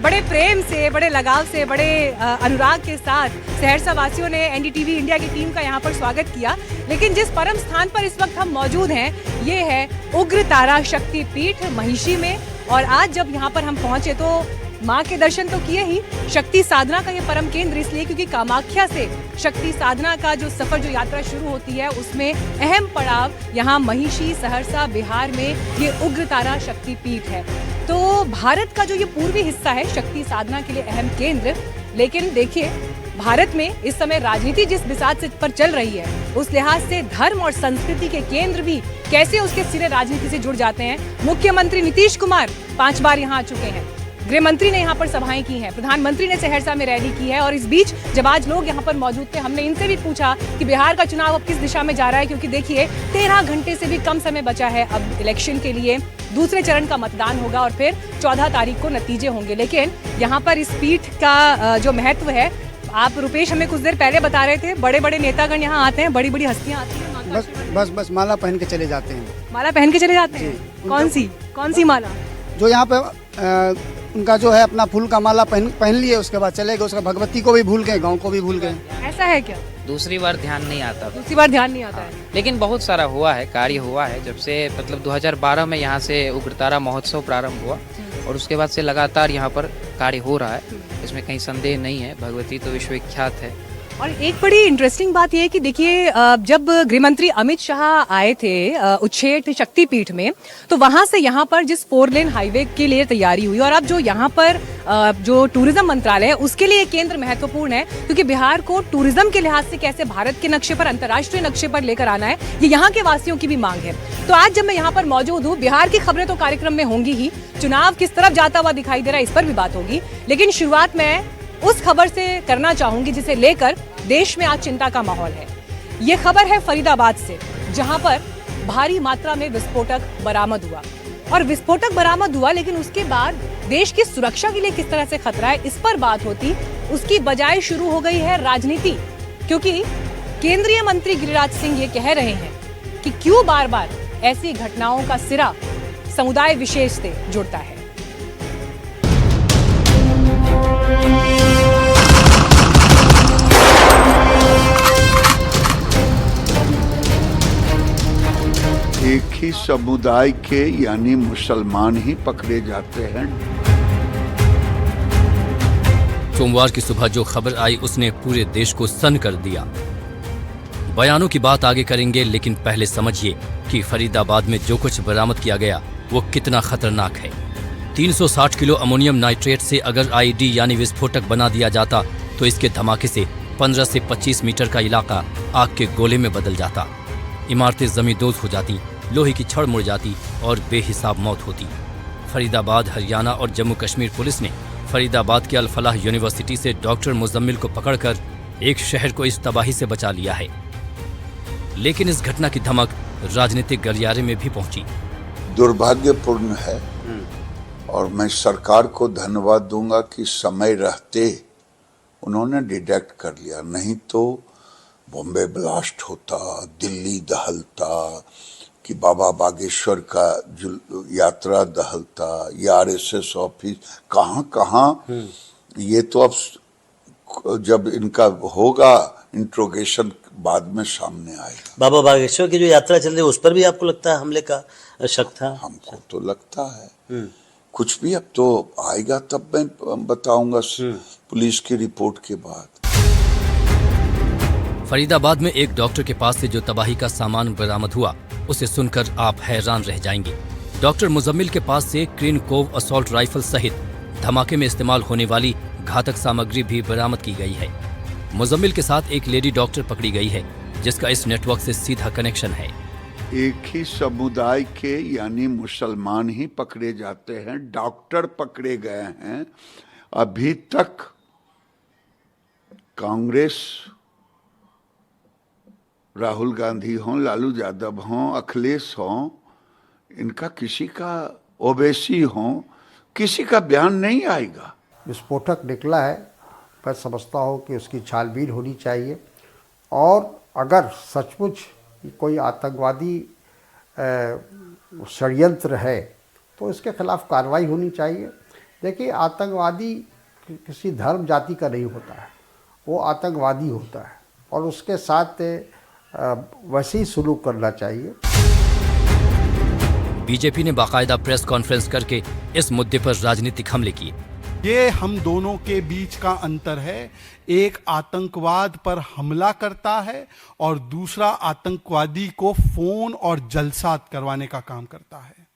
बड़े प्रेम से, बड़े लगाव से, बड़े अनुराग के साथ सहरसा वासियों ने एनडीटीवी इंडिया की टीम का यहाँ पर स्वागत किया। लेकिन जिस परम स्थान पर इस वक्त हम मौजूद हैं, ये है उग्रतारा शक्ति पीठ महिषी में। और आज जब यहाँ पर हम पहुंचे तो माँ के दर्शन तो किए ही, शक्ति साधना का ये परम केंद्र इसलिए क्योंकि कामाख्या से शक्ति साधना का जो सफर, जो यात्रा शुरू होती है, उसमें अहम पड़ाव यहाँ महिषी सहरसा बिहार में ये उग्रतारा शक्ति पीठ है। तो भारत का जो ये पूर्वी हिस्सा है शक्ति साधना के लिए अहम केंद्र। लेकिन देखिए, भारत में इस समय राजनीति जिस बिसात से पर चल रही है, उस लिहाज से धर्म और संस्कृति के केंद्र भी कैसे उसके सिरे राजनीति से जुड़ जाते हैं। मुख्यमंत्री नीतीश कुमार 5 बार यहाँ आ चुके हैं, गृह मंत्री ने यहाँ पर सभाएं की हैं, प्रधानमंत्री ने सहरसा में रैली की है। और इस बीच जब आज लोग यहाँ पर मौजूद थे, हमने इनसे भी पूछा कि बिहार का चुनाव अब किस दिशा में जा रहा है, क्योंकि देखिए 13 घंटे से भी कम समय बचा है अब इलेक्शन के लिए। दूसरे चरण का मतदान होगा और फिर 14 तारीख को नतीजे होंगे। लेकिन यहाँ पर इस पीठ का जो महत्व है, आप रुपेश हमें कुछ देर पहले बता रहे थे, बड़े बड़े नेतागण यहाँ आते हैं, बड़ी बड़ी हस्तियाँ आती हैं, बस माला पहन के चले जाते हैं। माला पहन के चले जाते हैं? कौन सी माला? जो यहाँ पे उनका जो है अपना फूल का माला पहन लिए, उसके बाद चले गए, उसका भगवती को भी भूल गए, गाँव को भी भूल गए। ऐसा है क्या? दूसरी बार ध्यान नहीं आता। दूसरी बार ध्यान नहीं आता है। लेकिन बहुत सारा हुआ है, कार्य हुआ है। जब से मतलब 2012 में यहाँ से उग्रतारा महोत्सव प्रारंभ हुआ और उसके बाद से लगातार यहाँ पर कार्य हो रहा है, इसमें कहीं संदेह नहीं है। भगवती तो विश्वविख्यात है। और एक बड़ी इंटरेस्टिंग बात यह है कि देखिए, जब गृहमंत्री अमित शाह आए थे उच्छेद शक्तिपीठ में, तो वहां से यहाँ पर जिस 4 लेन हाईवे के लिए तैयारी हुई, और अब जो यहाँ पर जो टूरिज्म मंत्रालय है उसके लिए केंद्र महत्वपूर्ण है, क्योंकि बिहार को टूरिज्म के लिहाज से कैसे भारत के नक्शे पर, अंतर्राष्ट्रीय नक्शे पर लेकर आना है, ये यहाँ के वासियों की भी मांग है। तो आज जब मैं यहाँ पर मौजूद हूँ, बिहार की खबरें तो कार्यक्रम में होंगी ही, चुनाव किस तरफ जाता हुआ दिखाई दे रहा है इस पर भी बात होगी। लेकिन शुरुआत मैं उस खबर से करना चाहूंगी जिसे लेकर देश में आज चिंता का माहौल है। ये खबर है फरीदाबाद से, जहां पर भारी मात्रा में विस्फोटक बरामद हुआ। और विस्फोटक बरामद हुआ, लेकिन उसके बाद देश की सुरक्षा के लिए किस तरह से खतरा है, इस पर बात होती, उसकी बजाय शुरू हो गई है राजनीति। क्योंकि केंद्रीय मंत्री गिरिराज सिंह ये कह रहे हैं कि क्यों बार बार ऐसी घटनाओं का सिरा समुदाय विशेष से जुड़ता है। एक ही समुदाय के यानी मुसलमान ही पकड़े जाते हैं। सोमवार की सुबह जो खबर आई उसने पूरे देश को सन्न कर दिया। बयानों की बात आगे करेंगे, लेकिन पहले समझिए कि फरीदाबाद में जो कुछ बरामद किया गया वो कितना खतरनाक है। 360 किलो अमोनियम नाइट्रेट से अगर आईडी यानी विस्फोटक बना दिया जाता तो इसके धमाके से 15 से 25 मीटर का इलाका आग के गोले में बदल जाता। इमारतें जमींदोज हो जाती, लोहे की छड़ मुड़ जाती और बेहिसाब मौत होती। फरीदाबाद, हरियाणा और जम्मू कश्मीर पुलिस ने फरीदाबाद के अल-फलाह यूनिवर्सिटी से डॉक्टर मुजम्मिल को पकड़कर एक शहर को इस तबाही से बचा लिया है। लेकिन इस घटना की धमक राजनीतिक गलियारे में भी पहुंची। दुर्भाग्यपूर्ण है और मैं सरकार को धन्यवाद दूंगा कि समय रहते उन्होंने डिटेक्ट कर लिया, नहीं तो बॉम्बे ब्लास्ट होता, दिल्ली दहलता, कि बाबा बागेश्वर का यात्रा दहलता, या आरएसएस ऑफिस कहाँ। ये तो अब जब इनका होगा इंट्रोगेशन बाद में सामने आएगा। बाबा बागेश्वर की जो यात्रा चल रही है उस पर भी आपको लगता है हमले का शक था? हमको तो लगता है कुछ भी अब तो आएगा तब मैं बताऊंगा पुलिस की रिपोर्ट के बाद। फरीदाबाद में एक डॉक्टर के पास से जो तबाही का सामान बरामद हुआ उसे सुनकर आप हैरान रह जाएंगे। डॉक्टर मुजम्मिल के पास से क्रीन कोव असॉल्ट राइफल सहित धमाके में इस्तेमाल होने वाली घातक सामग्री भी बरामद की गई है। मुजम्मिल के साथ एक लेडी डॉक्टर पकड़ी गई है जिसका इस नेटवर्क से सीधा कनेक्शन है। एक ही समुदाय के यानी मुसलमान ही पकड़े जाते हैं, डॉक्टर पकड़े गए हैं। अभी तक कांग्रेस, राहुल गांधी हों, लालू यादव हों, अखिलेश हों, इनका किसी का, ओवैसी हों, किसी का बयान नहीं आएगा। विस्फोटक निकला है, मैं समझता हूँ कि उसकी छानबीन होनी चाहिए, और अगर सचमुच कोई आतंकवादी षड्यंत्र है तो इसके खिलाफ कार्रवाई होनी चाहिए। देखिए, आतंकवादी किसी धर्म जाति का नहीं होता है, वो आतंकवादी होता है और उसके साथ वैसे ही सलूक करना चाहिए। बीजेपी ने बाकायदा प्रेस कॉन्फ्रेंस करके इस मुद्दे पर राजनीतिक हमले किए। ये हम दोनों के बीच का अंतर है। एक आतंकवाद पर हमला करता है और दूसरा आतंकवादी को फोन और जलसात करवाने का काम करता है।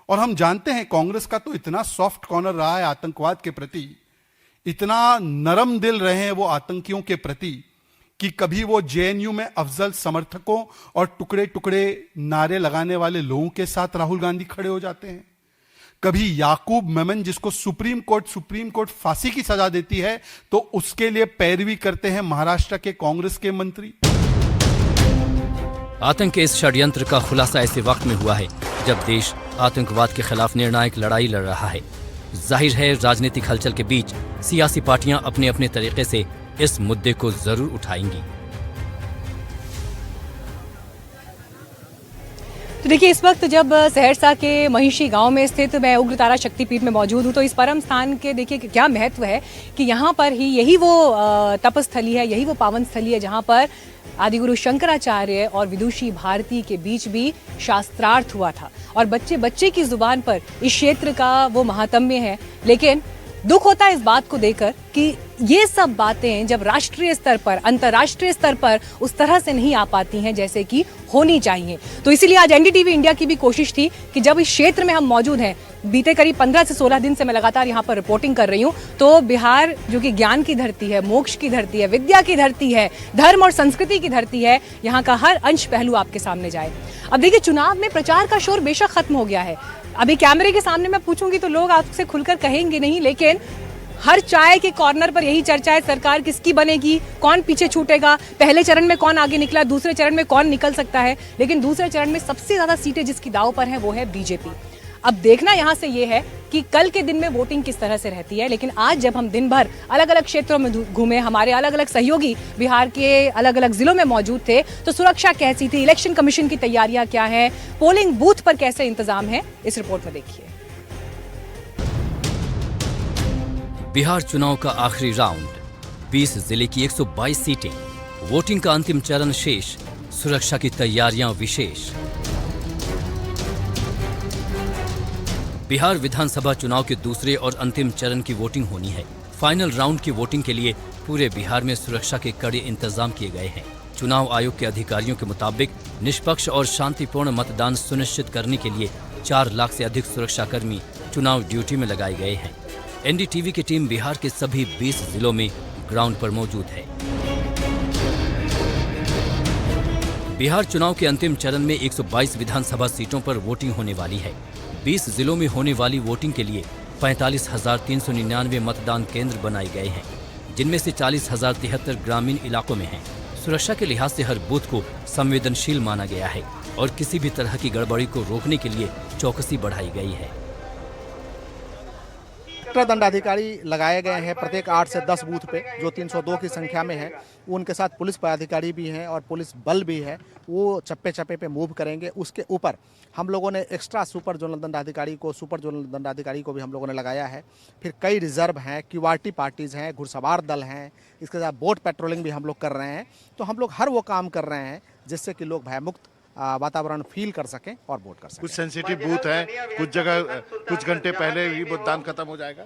और हम जानते हैं कांग्रेस का तो इतना सॉफ्ट कॉर्नर रहा है आतंकवाद के प्रति, इतना नरम दिल रहे हैं वो आतंकियों के प्रति कि कभी वो जेएनयू में अफजल समर्थकों और टुकड़े टुकड़े नारे लगाने वाले लोगों के साथ राहुल गांधी खड़े हो जाते हैं, कभी याकूब मेमन जिसको सुप्रीम कोर्ट फांसी की सजा देती है तो उसके लिए पैरवी करते हैं महाराष्ट्र के कांग्रेस के मंत्री। आतंक के इस षड्यंत्र का खुलासा ऐसे वक्त में हुआ है जब देश आतंकवाद के खिलाफ निर्णायक लड़ाई लड़ रहा है। जाहिर है राजनीतिक हलचल के बीच सियासी पार्टियां अपने अपने तरीके से इस मुद्दे को जरूर उठाएंगी। तो देखिए, इस वक्त जब सहरसा के महिषी गांव में स्थित मैं उग्रतारा शक्तिपीठ में मौजूद हूं, तो इस परम स्थान के देखिए क्या महत्व है कि यहाँ पर ही यही वो तपस्थली है, यही वो पावन स्थली है जहाँ पर आदिगुरु शंकराचार्य और विदुषी भारती के बीच भी शास्त्रार्थ हुआ था और बच्चे बच्चे की जुबान पर इस क्षेत्र का वो महात्म्य है। लेकिन दुख होता है इस बात को देखकर कि ये सब बातें जब राष्ट्रीय स्तर पर, अंतर्राष्ट्रीय स्तर पर उस तरह से नहीं आ पाती हैं जैसे कि होनी चाहिए। तो इसीलिए आज एनडीटीवी इंडिया की भी कोशिश थी कि जब इस क्षेत्र में हम मौजूद हैं, बीते करीब 15 से 16 दिन से मैं लगातार यहाँ पर रिपोर्टिंग कर रही हूँ, तो बिहार जो कि ज्ञान की धरती है, मोक्ष की धरती है, विद्या की धरती है, धर्म और संस्कृति की धरती है, यहाँ का हर अंश पहलू आपके सामने जाए। अब देखिए, चुनाव में प्रचार का शोर बेशक खत्म हो गया है। अभी कैमरे के सामने मैं पूछूंगी तो लोग आपसे खुलकर कहेंगे नहीं, लेकिन हर चाय के कॉर्नर पर यही चर्चा है, सरकार किसकी बनेगी, कौन पीछे छूटेगा, पहले चरण में कौन आगे निकला, दूसरे चरण में कौन निकल सकता है। लेकिन दूसरे चरण में सबसे ज्यादा सीटें जिसकी दांव पर हैं वो है बीजेपी। अब देखना यहाँ से ये है कि कल के दिन में वोटिंग किस तरह से रहती है। लेकिन आज जब हम दिन भर अलग अलग क्षेत्रों में घूमे, हमारे अलग अलग सहयोगी बिहार के अलग अलग जिलों में मौजूद थे, तो सुरक्षा कैसी थी, इलेक्शन कमीशन की तैयारियां क्या है, पोलिंग बूथ पर कैसे इंतजाम है, इस रिपोर्ट में देखिए। बिहार चुनाव का आखिरी राउंड, 20 जिले की 122 सीटें, वोटिंग का अंतिम चरण शेष, सुरक्षा की तैयारियां विशेष। बिहार विधानसभा चुनाव के दूसरे और अंतिम चरण की वोटिंग होनी है। फाइनल राउंड की वोटिंग के लिए पूरे बिहार में सुरक्षा के कड़े इंतजाम किए गए हैं। चुनाव आयोग के अधिकारियों के मुताबिक निष्पक्ष और शांतिपूर्ण मतदान सुनिश्चित करने के लिए 4 लाख से अधिक सुरक्षाकर्मी चुनाव ड्यूटी में लगाए गए हैं। एनडीटीवी की टीम बिहार के सभी 20 जिलों में ग्राउंड पर मौजूद है। बिहार चुनाव के अंतिम चरण में 122 विधानसभा सीटों पर वोटिंग होने वाली है। 20 जिलों में होने वाली वोटिंग के लिए 45,399 मतदान केंद्र बनाए गए हैं, जिनमें से 40,073 ग्रामीण इलाकों में हैं। सुरक्षा के लिहाज से हर बूथ को संवेदनशील माना गया है और किसी भी तरह की गड़बड़ी को रोकने के लिए चौकसी बढ़ाई गई है। दंडाधिकारी लगाए गए हैं प्रत्येक 8 से 10 बूथ पे, जो 302 की संख्या में है। उनके साथ पुलिस पदाधिकारी भी हैं और पुलिस बल भी है, वो चप्पे चप्पे पे मूव करेंगे। उसके ऊपर हम लोगों ने एक्स्ट्रा सुपर जोनल दंडाधिकारी को, सुपर जोनल दंडाधिकारी को भी हम लोगों ने लगाया है। फिर कई रिजर्व हैं, क्यूआरटी पार्टीज़ हैं, घुड़सवार दल हैं, इसके साथ बोट पेट्रोलिंग भी हम लोग कर रहे हैं। तो हम लोग हर वो काम कर रहे हैं जिससे कि लोग भयमुक्त वातावरण फील कर सकें और वोट कर सकें। कुछ सेंसिटिव बूथ है, कुछ जगह कुछ घंटे पहले ही मतदान खत्म हो जाएगा?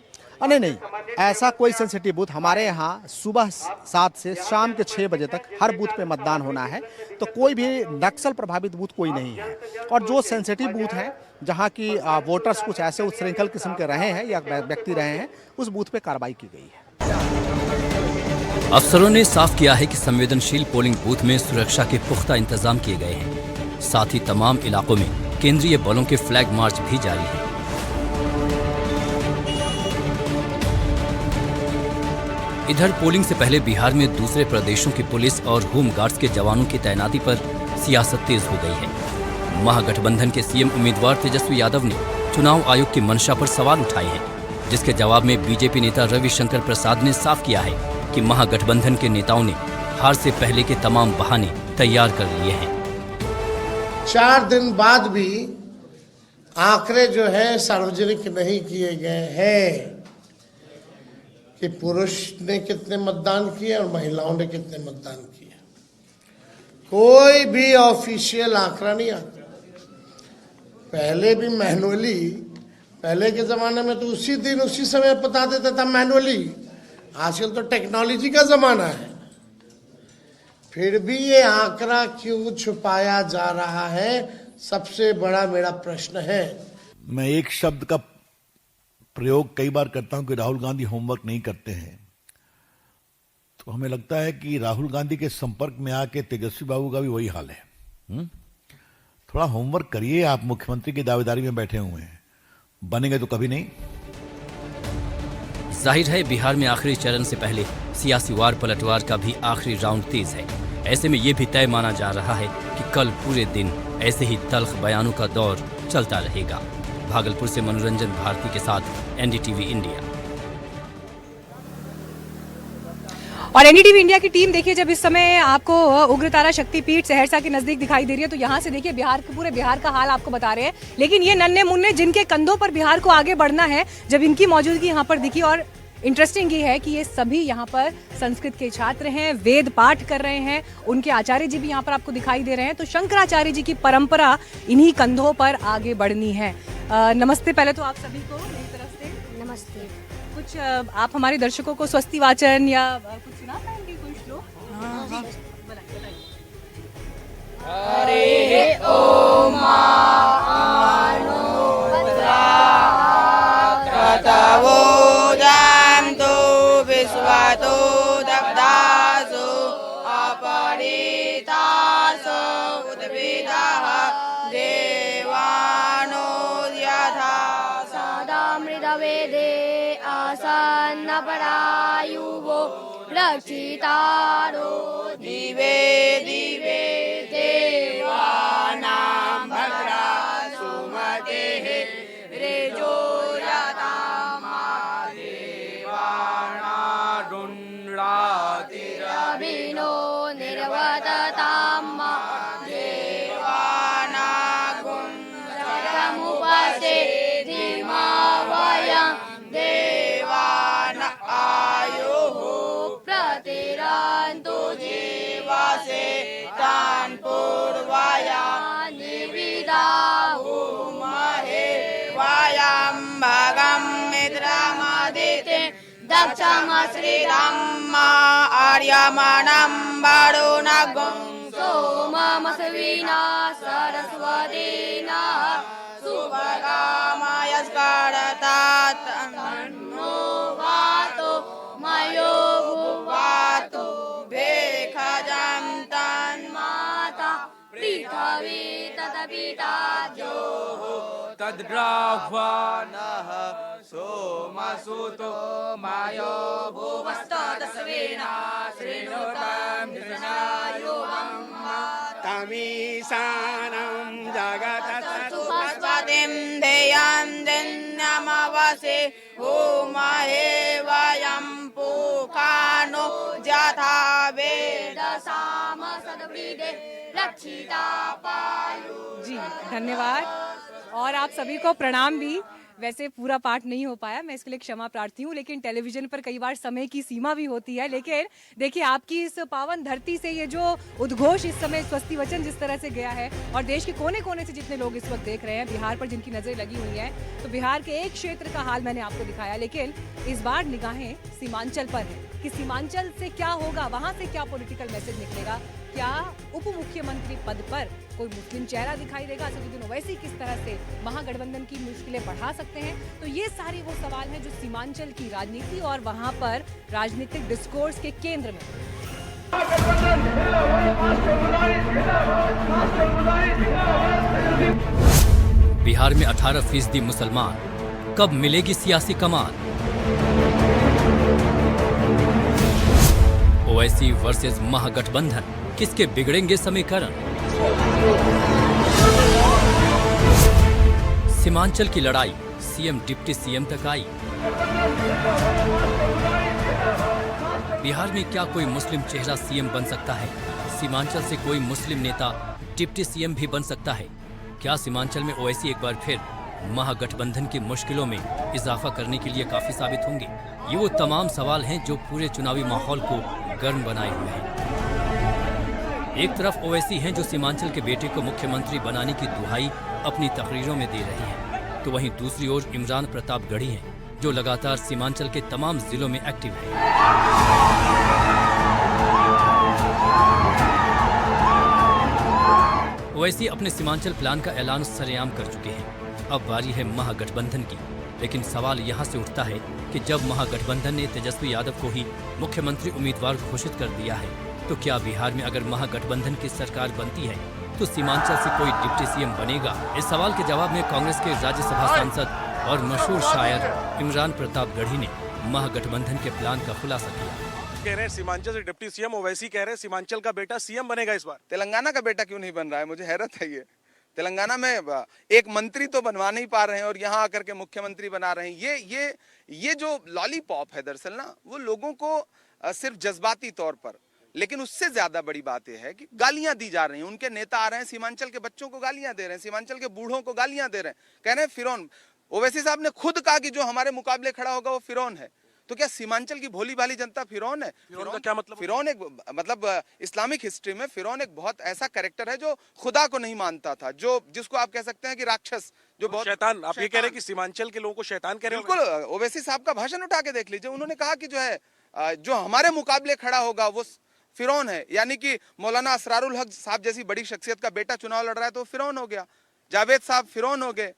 नहीं, ऐसा कोई सेंसिटिव बूथ हमारे यहाँ सुबह 7 से शाम के 6 बजे तक हर बूथ पे मतदान होना है। तो कोई भी नक्सल प्रभावित बूथ कोई नहीं है। और जो सेंसिटिव बूथ हैं, जहाँ की वोटर्स कुछ ऐसे उच्छृंखल किस्म के रहे हैं या व्यक्ति रहे हैं, उस बूथ पे कार्रवाई की गई है। अफसरों ने साफ किया है कि संवेदनशील पोलिंग बूथ में सुरक्षा के पुख्ता इंतजाम किए गए हैं। साथ ही तमाम इलाकों में केंद्रीय बलों के फ्लैग मार्च भी जारी है। इधर पोलिंग से पहले बिहार में दूसरे प्रदेशों की पुलिस और होम गार्ड्स के जवानों की तैनाती पर सियासत तेज हो गई है। महागठबंधन के सीएम उम्मीदवार तेजस्वी यादव ने चुनाव आयोग की मंशा पर सवाल उठाए हैं, जिसके जवाब में बीजेपी नेता रविशंकर प्रसाद ने साफ किया है कि महागठबंधन के नेताओं ने हार से पहले के तमाम बहाने तैयार कर लिए हैं। 4 दिन बाद भी आंकड़े जो है सार्वजनिक नहीं किए गए हैं। कि पुरुष ने कितने मतदान किए और महिलाओं ने कितने मतदान किए। कोई भी ऑफिशियल आंकड़ा नहीं आता। पहले भी मैनुअली, पहले के ज़माने में तो उसी दिन उसी समय बता देता था मैनुअली। आजकल तो टेक्नोलॉजी का ज़माना है, फिर भी ये आंकड़ा क्यों छुपाया जा रहा है, सबसे बड़ा मेरा प्रश्न है। मैं एक शब्द का प्रयोग कई बार करता हूं कि राहुल गांधी होमवर्क नहीं करते हैं, तो हमें लगता है कि राहुल गांधी के संपर्क में आके तेजस्वी बाबू का भी वही हाल है। थोड़ा होमवर्क करिए, आप मुख्यमंत्री की दावेदारी में बैठे हुए हैं, बनेंगे तो कभी नहीं। जाहिर है बिहार में आखिरी चरण से पहले सियासी वार पलटवार का भी आखिरी राउंड तेज है। ऐसे में ये भी तय माना जा रहा है कि कल पूरे दिन ऐसे ही तल्ख बयानों का दौर चलता रहेगा। भागलपुर से मनोरंजन भारती के साथ एनडीटीवी इंडिया। और एनडीटीवी इंडिया की टीम देखिए, जब इस समय आपको उग्रतारा शक्तिपीठ सहरसा के नजदीक दिखाई दे रही है, तो यहाँ से देखिए बिहार के पूरे बिहार का हाल आपको बता रहे हैं। लेकिन ये नन्हे मुन्ने जिनके कंधों पर बिहार को आगे बढ़ना है, जब इनकी मौजूदगी यहाँ पर दिखी, और इंटरेस्टिंग ये है कि ये सभी यहाँ पर संस्कृत के छात्र हैं, वेद पाठ कर रहे हैं, उनके आचार्य जी भी यहाँ पर आपको दिखाई दे रहे हैं। तो शंकराचार्य जी की परंपरा इन्हीं कंधों पर आगे बढ़नी है। नमस्ते पहले तो आप सभी को मेरी तरफ से। नमस्ते। कुछ आप हमारे दर्शकों को स्वस्ति वाचन या कुछ सुना पाएंगे, कोई श्लोक? हरे ओम विश्वातो दग्धासो अपरितासो उद्भिदाः देवानो यथा सदा मृदवेदे आसन्नपरायुवो रक्षितारो दिवे दिवे देवानां भद्रा सुमतेः रेजो रविनो निर्वततां देवानागुंसमुपसे धीमावयं देवान आयुः प्रतिरन्तु जीवसे तान् पूर्वया निविदाहुमहे वयं भगं मित्रमदिते दक्षमश्रीधम्मा आर्यमणं वरुणगुं सोममसविना सरस्वतीना सुभगामयस्करतात् तन्नो वातो मयो भुवातो भेखजं तन्माता पृथ्वी तदपिता योः तद्ग्राह्वानः सोमसुतो मायो भुवस्तदस्विना श्रीनुतं कृष्णायुवं तमीशानं जगतस्वस्वतिं ध्येयं दिन्यमवसे होमहे वयं पूकानो यथा वेदसाम सदवृदे रक्षिता पायु। जी धन्यवाद, और आप सभी को प्रणाम भी। वैसे पूरा पाठ नहीं हो पाया, मैं इसके लिए क्षमा प्रार्थी हूँ, लेकिन टेलीविजन पर कई बार समय की सीमा भी होती है। लेकिन देखिए, आपकी इस पावन धरती से ये जो उद्घोष इस समय स्वस्ति वचन जिस तरह से गया है, और देश के कोने कोने से जितने लोग इस वक्त देख रहे हैं, बिहार पर जिनकी नजरें लगी हुई हैं, तो बिहार के एक क्षेत्र का हाल मैंने आपको दिखाया। लेकिन इस बार निगाहें सीमांचल पर है कि सीमांचल से क्या होगा, वहां से क्या पॉलिटिकल मैसेज निकलेगा। क्या उप मुख्यमंत्री पद पर कोई मुस्लिम चेहरा दिखाई देगा? असदुद्दीन ओवैसी किस तरह से महागठबंधन की मुश्किलें बढ़ा सकते हैं? तो ये सारे वो सवाल हैं जो सीमांचल की राजनीति और वहां पर राजनीतिक डिस्कोर्स के केंद्र में। बिहार में 18% मुसलमान, कब मिलेगी सियासी कमान? ओवैसी वर्सेस महागठबंधन, किसके बिगड़ेंगे समीकरण? सीमांचल की लड़ाई सीएम डिप्टी सीएम तक आई। बिहार में क्या कोई मुस्लिम चेहरा सीएम बन सकता है? सीमांचल से कोई मुस्लिम नेता डिप्टी सीएम भी बन सकता है? क्या सीमांचल में ओवैसी एक बार फिर महागठबंधन की मुश्किलों में इजाफा करने के लिए काफी साबित होंगे। ये वो तमाम सवाल हैं जो पूरे चुनावी माहौल को गर्म बनाए हुए हैं। एक तरफ ओवैसी हैं जो सीमांचल के बेटे को मुख्यमंत्री बनाने की दुहाई अपनी तकरीरों में दे रही हैं, तो वहीं दूसरी ओर इमरान प्रतापगढ़ी हैं जो लगातार सीमांचल के तमाम जिलों में एक्टिव हैं। ओवैसी अपने सीमांचल प्लान का ऐलान सरेआम कर चुके हैं। अब बारी है महागठबंधन की, लेकिन सवाल यहाँ से उठता है कि जब महागठबंधन ने तेजस्वी यादव को ही मुख्यमंत्री उम्मीदवार घोषित कर दिया है, तो क्या बिहार में अगर महागठबंधन की सरकार बनती है तो सीमांचल से कोई डिप्टी सीएम बनेगा? इस सवाल के जवाब में कांग्रेस के राज्यसभा सांसद और मशहूर शायर इमरान प्रतापगढ़ी ने महागठबंधन के प्लान का खुलासा किया। कह रहे हैं सीमांचल से डिप्टी सीएम, ओवैसी कह रहे हैं सीमांचल का बेटा सीएम बनेगा इस बार। तेलंगाना का बेटा क्यों नहीं बन रहा है, मुझे हैरत है। ये तेलंगाना में एक मंत्री तो बनवा नहीं पा रहे हैं और यहाँ आकर के मुख्यमंत्री बना रहे हैं। ये जो लॉलीपॉप है दरअसल ना, वो लोगों को सिर्फ जज्बाती तौर पर, लेकिन उससे ज्यादा बड़ी बात यह है कि गालियां दी जा रही हैं। उनके नेता आ रहे हैं, सीमांचल के बच्चों को गालियां दे रहे हैं, सीमांचल के बूढ़ों को गालियां दे रहे हैं, कह रहे हैं फिरौन। ओवैसी साहब ने खुद कहा कि जो हमारे मुकाबले खड़ा होगा वो फिरौन है। तो क्या सीमांचल की भोली भाली जनता फिरौन है? फिरौन का क्या मतलब? फिरौन एक मतलब इस्लामिक हिस्ट्री में फिरौन एक बहुत ऐसा कैरेक्टर है जो खुदा को नहीं मानता था, जो जिसको आप कह सकते हैं कि राक्षस, जो बहुत शैतान। आप ये कह रहे हैं कि सीमांचल के लोगों को शैतान कह रहे हैं? बिल्कुल। ओवैसी साहब का भाषण उठा के देख लीजिए, उन्होंने कहा कि जो है जो हमारे मुकाबले खड़ा होगा वो फिरौन है। यानी कि मौलाना असरारुल हक साहब जैसी बड़ी शख्सियत का बेटा चुनाव लड़ रहा है तो फिरौन हो गया। जावेद साहब फिरौन हो गए,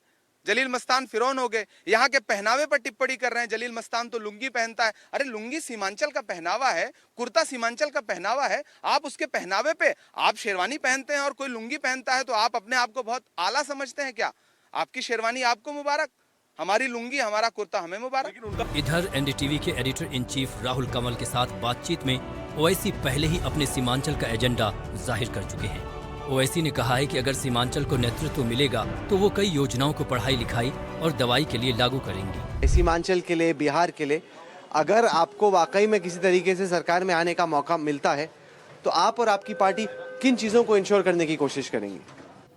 जलील मस्तान फिरौन हो गए। यहाँ के पहनावे पर टिप्पणी कर रहे हैं, जलील मस्तान तो लुंगी पहनता है। अरे लुंगी सीमांचल का पहनावा है, कुर्ता सीमांचल का पहनावा है। आप उसके पहनावे पे आप शेरवानी पहनते हैं और कोई लुंगी पहनता है तो आप अपने आप को बहुत आला समझते हैं क्या? आपकी शेरवानी आपको मुबारक, हमारी लुंगी हमारा कुर्ता हमें मुबारक। इधर एनडीटीवी के editor in chief Rahul Kanwal के साथ बातचीत में ओवैसी पहले ही अपने सीमांचल का एजेंडा जाहिर कर चुके हैं। ओवैसी ने कहा है कि अगर सीमांचल को नेतृत्व मिलेगा तो वो कई योजनाओं को पढ़ाई लिखाई और दवाई के लिए लागू करेंगे। सीमांचल के लिए, बिहार के लिए अगर आपको वाकई में किसी तरीके से सरकार में आने का मौका मिलता है तो आप और आपकी पार्टी किन चीज़ों को इंश्योर करने की कोशिश करेंगे?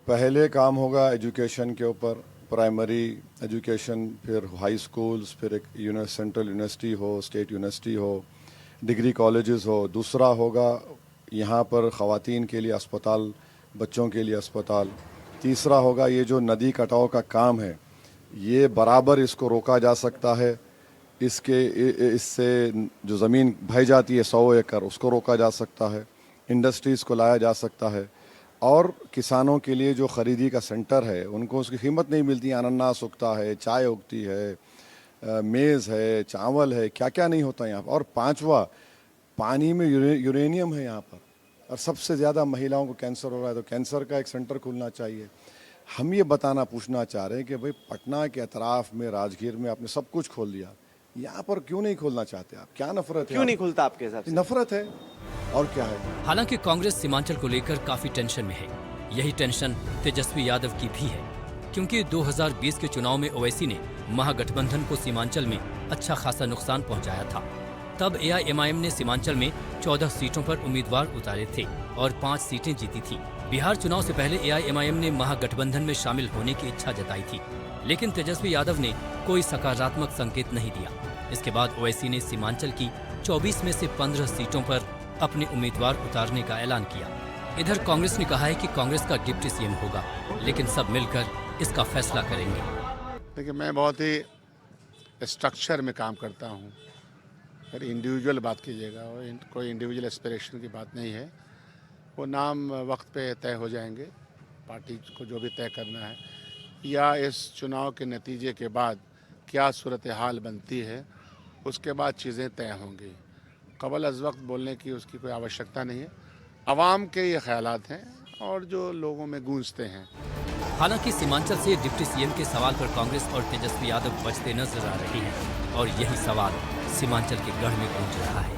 पहले काम होगा एजुकेशन के ऊपर, प्राइमरी एजुकेशन, फिर हाई स्कूल्स, फिर एक सेंट्रल यूनिवर्सिटी हो, स्टेट यूनिवर्सिटी हो, डिग्री कॉलेजेस हो। दूसरा होगा यहाँ पर ख़वातीन के लिए अस्पताल, बच्चों के लिए अस्पताल। तीसरा होगा ये जो नदी कटाव का काम है, ये बराबर इसको रोका जा सकता है। इससे जो ज़मीन बह जाती है 100 एकड़, उसको रोका जा सकता है। इंडस्ट्रीज़ को लाया जा सकता है और किसानों के लिए जो ख़रीदी का सेंटर है, उनको उसकी कीमत नहीं मिलती। अनानास उगता है, चाय उगती है, मेज़ है, चावल है, क्या क्या नहीं होता यहाँ पर। और पांचवा, पानी में यूरेनियम है यहाँ पर, और सबसे ज़्यादा महिलाओं को कैंसर हो रहा है, तो कैंसर का एक सेंटर खुलना चाहिए। हम ये पूछना चाह रहे हैं कि भाई पटना के अतराफ में, राजगीर में आपने सब कुछ खोल दिया, यहाँ पर क्यों नहीं खोलना चाहते आप? क्या नफरत है? क्यों नहीं खुलता आपके हिसाब से? नफरत है और क्या है? हालांकि कांग्रेस सीमांचल को लेकर काफी टेंशन में है। यही टेंशन तेजस्वी यादव की भी है, क्योंकि 2020 के चुनाव में ओवैसी ने महागठबंधन को सीमांचल में अच्छा खासा नुकसान पहुंचाया था। तब एआईएमआईएम ने सीमांचल में 14 सीटों पर उम्मीदवार उतारे थे और 5 सीटें जीती थी। बिहार चुनाव से पहले एआईएमआईएम ने महागठबंधन में शामिल होने की इच्छा जताई थी, लेकिन तेजस्वी यादव ने कोई सकारात्मक संकेत नहीं दिया। इसके बाद ओवैसी ने सीमांचल की 24 में से 15 सीटों पर अपने उम्मीदवार उतारने का ऐलान किया। इधर कांग्रेस ने कहा है कि कांग्रेस का डिप्टी सीएम होगा, लेकिन सब मिलकर इसका फैसला करेंगे। देखिए, मैं बहुत ही स्ट्रक्चर में काम करता हूँ। अगर इंडिविजुअल बात कीजिएगा, कोई इंडिविजुअल एस्पिरेशन की बात नहीं है। वो नाम वक्त पे तय हो जाएंगे, पार्टी को जो भी तय करना है, या इस चुनाव के नतीजे के बाद क्या सूरत हाल बनती है, उसके बाद चीज़ें तय होंगी। कबल अज़ वक्त बोलने की उसकी कोई आवश्यकता नहीं है। आवाम के ये ख्यालात हैं और जो लोगों में गूंजते हैं। हालांकि सीमांचल से डिप्टी सीएम के सवाल पर कांग्रेस और तेजस्वी यादव बचते नजर आ रहे हैं और यही सवाल सीमांचल के गढ़ में गूंज रहा है।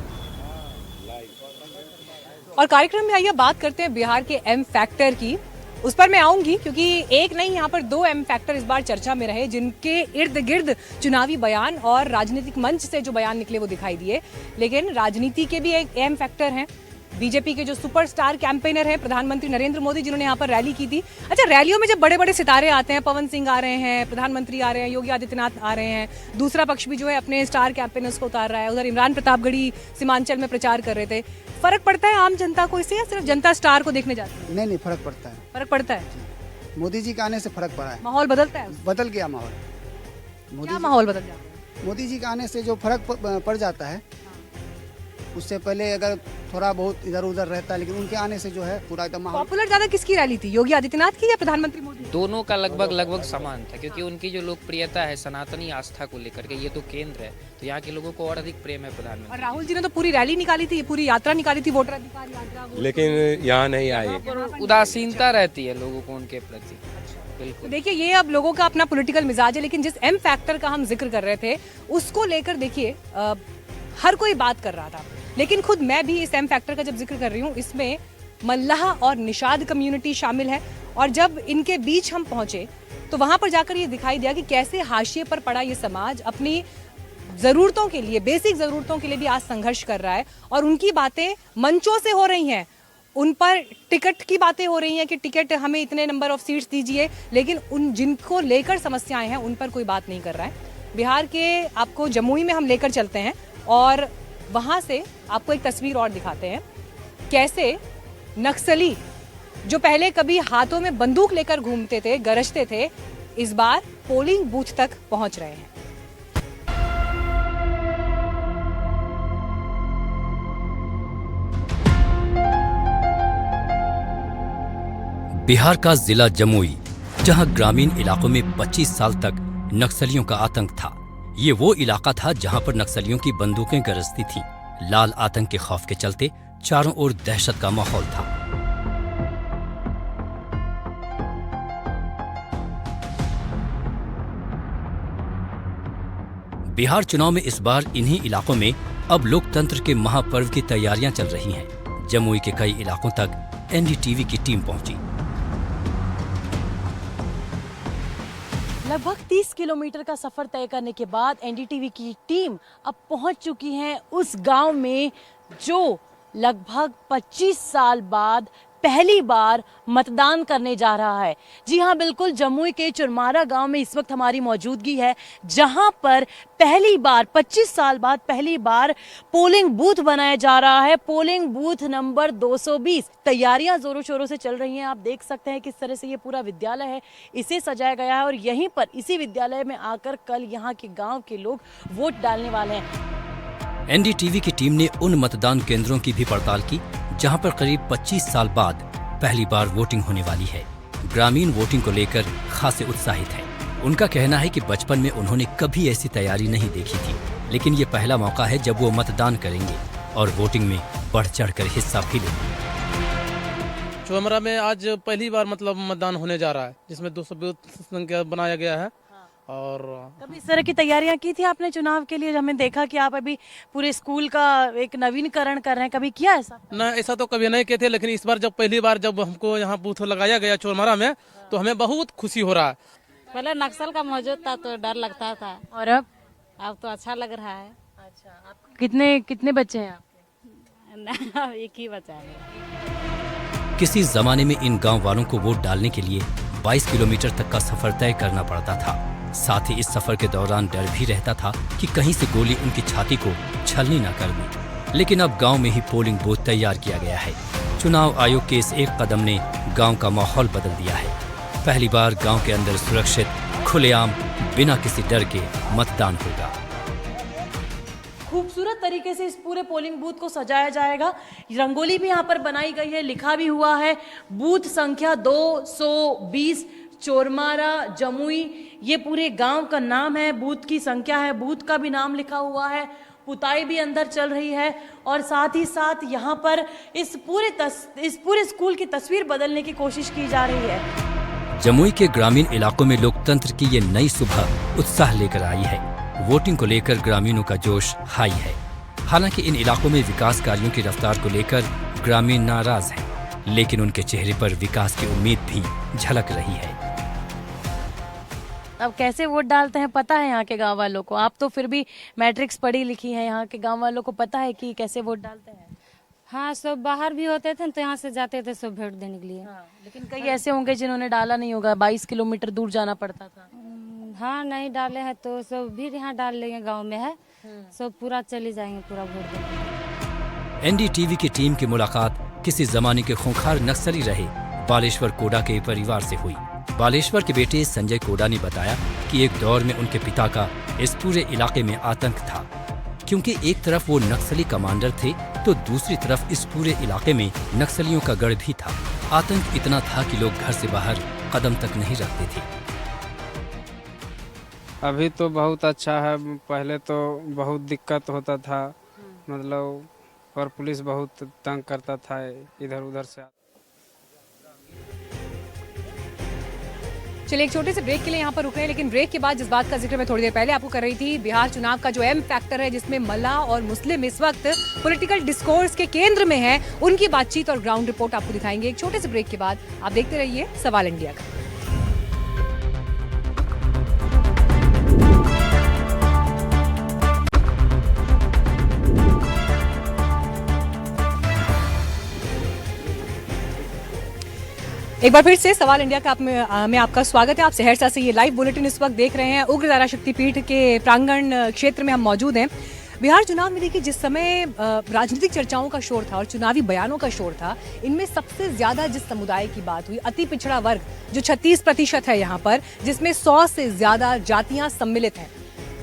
और कार्यक्रम में आइए बात करते हैं बिहार के एम फैक्टर की। उस पर मैं आऊंगी क्योंकि एक नहीं, यहाँ पर 2 एम फैक्टर इस बार चर्चा में रहे, जिनके इर्द गिर्द चुनावी बयान और राजनीतिक मंच से जो बयान निकले वो दिखाई दिए। लेकिन राजनीति के भी एक एम फैक्टर हैं, बीजेपी के जो सुपरस्टार कैंपेनर हैं प्रधानमंत्री नरेंद्र मोदी, जिन्होंने यहाँ पर रैली की थी। अच्छा, रैलियों में जब बड़े बड़े सितारे आते हैं, पवन सिंह आ रहे हैं, प्रधानमंत्री आ रहे हैं, योगी आदित्यनाथ आ रहे हैं, दूसरा पक्ष भी जो है अपने स्टार कैंपेनर्स को उतार रहा है, उधर इमरान प्रतापगढ़ी सीमांचल में प्रचार कर रहे थे, फर्क पड़ता है आम जनता को इससे या सिर्फ जनता स्टार को देखने जाती है? नहीं, फर्क पड़ता है। फर्क पड़ता है। मोदी जी के आने से फर्क पड़ा है। माहौल बदलता है? बदल गया माहौल। क्या माहौल बदल जाता है? मोदी जी के आने से जो फर्क पड़ जाता है, उससे पहले अगर थोड़ा बहुत इधर उधर रहता है, लेकिन उनके आने से जो है पूरा एकदम माहौल। पॉपुलर ज्यादा किसकी रैली थी, योगी आदित्यनाथ की या प्रधानमंत्री मोदी? दोनों का लगभग समान था, क्योंकि उनकी जो लोकप्रियता है सनातनी आस्था को लेकर के, ये तो केंद्र है, तो यहाँ के लोगों को और अधिक प्रेम है प्रधानमंत्री। और राहुल जी ने तो पूरी रैली निकाली थी, पूरी यात्रा निकाली थी, वोटर अधिकार यात्रा, लेकिन यहाँ नहीं आए। उदासीनता रहती है लोगों को उनके प्रति। बिल्कुल। देखिए, ये अब लोगों का अपना पॉलिटिकल मिजाज है, लेकिन जिस एम फैक्टर का हम जिक्र कर रहे थे उसको लेकर देखिए हर कोई बात कर रहा था, लेकिन खुद मैं भी इस एम फैक्टर का जब जिक्र कर रही हूँ, इसमें मल्लाह और निषाद कम्युनिटी शामिल है। और जब इनके बीच हम पहुंचे तो वहां पर जाकर ये दिखाई दिया कि कैसे हाशिए पर पड़ा ये समाज अपनी जरूरतों के लिए, बेसिक जरूरतों के लिए भी आज संघर्ष कर रहा है। और उनकी बातें मंचों से हो रही हैं, उन पर टिकट की बातें हो रही हैं कि टिकट हमें इतने नंबर ऑफ सीट्स दीजिए, लेकिन उन जिनको लेकर समस्याएं हैं उन पर कोई बात नहीं कर रहा है। बिहार के आपको जमुई में हम लेकर चलते हैं और वहाँ से आपको एक तस्वीर और दिखाते हैं, कैसे नक्सली जो पहले कभी हाथों में बंदूक लेकर घूमते थे, गरजते थे, इस बार पोलिंग बूथ तक पहुंच रहे हैं। बिहार का जिला जमुई, जहां ग्रामीण इलाकों में 25 साल तक नक्सलियों का आतंक था। ये वो इलाका था जहां पर नक्सलियों की बंदूकें गरजती थीं। लाल आतंक के खौफ के चलते चारों ओर दहशत का माहौल था। बिहार चुनाव में इस बार इन्हीं इलाकों में अब लोकतंत्र के महापर्व की तैयारियां चल रही हैं। जमुई के कई इलाकों तक एनडीटीवी की टीम पहुंची। लगभग 30 किलोमीटर का सफर तय करने के बाद एनडीटीवी की टीम अब पहुंच चुकी है उस गांव में जो लगभग 25 साल बाद पहली बार मतदान करने जा रहा है। जी हां, बिल्कुल जमुई के चुरमारा गांव में इस वक्त हमारी मौजूदगी है, जहां पर पहली बार 25 साल बाद पहली बार पोलिंग बूथ बनाया जा रहा है। Polling booth number 220। तैयारियां जोरों शोरों से चल रही हैं। आप देख सकते हैं किस तरह से ये पूरा विद्यालय है, इसे सजाया गया है और यहीं पर इसी विद्यालय में आकर कल यहाँ के गाँव के लोग वोट डालने वाले हैं। एनडीटीवी की टीम ने उन मतदान केंद्रों की भी पड़ताल की जहां पर करीब 25 साल बाद पहली बार वोटिंग होने वाली है। ग्रामीण वोटिंग को लेकर खासे उत्साहित है। उनका कहना है कि बचपन में उन्होंने कभी ऐसी तैयारी नहीं देखी थी, लेकिन ये पहला मौका है जब वो मतदान करेंगे और वोटिंग में बढ़ चढ़कर हिस्सा भी लेंगे। चुरमारा में आज पहली बार मतलब मतदान होने जा रहा है, जिसमें 200 बूथ संख्या बनाया गया है। और कभी इस तरह की तैयारियां की थी आपने चुनाव के लिए? हमें देखा कि आप अभी पूरे स्कूल का एक नवीनीकरण कर रहे हैं, कभी किया ऐसा? न, ऐसा तो कभी नहीं किए थे, लेकिन इस बार जब पहली बार जब हमको यहाँ बूथ लगाया गया चुरमारा में, तो हमें बहुत खुशी हो रहा है। पहले नक्सल का मौजूद था तो डर लगता था, और अब तो अच्छा लग रहा है। अच्छा, आपको कितने बच्चे हैं आपके? एक ही बच्चा है। किसी जमाने में इन गांव वालों को वोट डालने के लिए 22 किलोमीटर तक का सफर तय करना पड़ता था। साथ ही इस सफर के दौरान डर भी रहता था कि कहीं से गोली उनकी छाती को छलनी न कर दे। लेकिन अब गांव में ही पोलिंग बूथ तैयार किया गया है। चुनाव आयोग के इस एक कदम ने गांव का माहौल बदल दिया है। पहली बार गांव के अंदर सुरक्षित, खुलेआम, बिना किसी डर के मतदान होगा। खूबसूरत तरीके से इस पूरे पोलिंग बूथ को सजाया जाएगा। रंगोली भी यहाँ पर बनाई गई है, लिखा भी हुआ है बूथ संख्या 220 चोरमारा जमुई। ये पूरे गांव का नाम है, बूथ की संख्या है, बूथ का भी नाम लिखा हुआ है। पुताई भी अंदर चल रही है और साथ ही साथ यहाँ पर इस पूरे स्कूल की तस्वीर बदलने की कोशिश की जा रही है। जमुई के ग्रामीण इलाकों में लोकतंत्र की ये नई सुबह उत्साह लेकर आई है। वोटिंग को लेकर ग्रामीणों का जोश हाई है। हालांकि इन इलाकों में विकास कार्यों की रफ्तार को लेकर ग्रामीण नाराज हैं, लेकिन उनके चेहरे पर विकास की उम्मीद भी झलक रही है। अब कैसे वोट डालते हैं पता है यहाँ के गांव वालों को? आप तो फिर भी मैट्रिक्स पढ़ी लिखी हैं, यहाँ के गांव वालों को पता है कि कैसे वोट डालते हैं? हाँ, सब बाहर भी होते थे तो यहाँ से जाते थे सब वोट देने के लिए। लेकिन कई ऐसे होंगे जिन्होंने डाला नहीं होगा, 22 किलोमीटर दूर जाना पड़ता था। हाँ, नहीं डाले हैं तो सब भी यहाँ डाल लेंगे, गांव में है सब पूरा चले जाएंगे पूरा वोट देने। एनडीटीवी की टीम की मुलाकात किसी जमाने के खूंखार नक्सली रहे बालेश्वर कोडा के परिवार से हुई। बालेश्वर के बेटे संजय कोडा ने बताया कि एक दौर में उनके पिता का इस पूरे इलाके में आतंक था, क्योंकि एक तरफ वो नक्सली कमांडर थे तो दूसरी तरफ इस पूरे इलाके में नक्सलियों का गढ़ भी था। आतंक इतना था कि लोग घर से बाहर कदम तक नहीं रखते थे। अभी तो बहुत अच्छा है, पहले तो बहुत दिक्कत होता था, मतलब और पुलिस बहुत तंग करता था इधर उधर से। चलिए एक छोटे से ब्रेक के लिए यहाँ पर रुक रहे हैं, लेकिन ब्रेक के बाद जिस बात का जिक्र मैं थोड़ी देर पहले आपको कर रही थी, बिहार चुनाव का जो एम फैक्टर है जिसमें मल्लाह और मुस्लिम इस वक्त पॉलिटिकल डिस्कोर्स के केंद्र में है, उनकी बातचीत और ग्राउंड रिपोर्ट आपको दिखाएंगे एक छोटे से ब्रेक के बाद। आप देखते रहिए सवाल इंडिया का। एक बार फिर से सवाल इंडिया का में आपका स्वागत है। आप सहरसा से ये लाइव बुलेटिन इस वक्त देख रहे हैं। उग्रतारा शक्तिपीठ के प्रांगण क्षेत्र में हम मौजूद हैं। बिहार चुनाव में देखिए जिस समय राजनीतिक चर्चाओं का शोर था और चुनावी बयानों का शोर था, इनमें सबसे ज्यादा जिस समुदाय की बात हुई, अति पिछड़ा वर्ग जो 36% है यहाँ पर, जिसमें 100 से ज्यादा जातियां सम्मिलित हैं।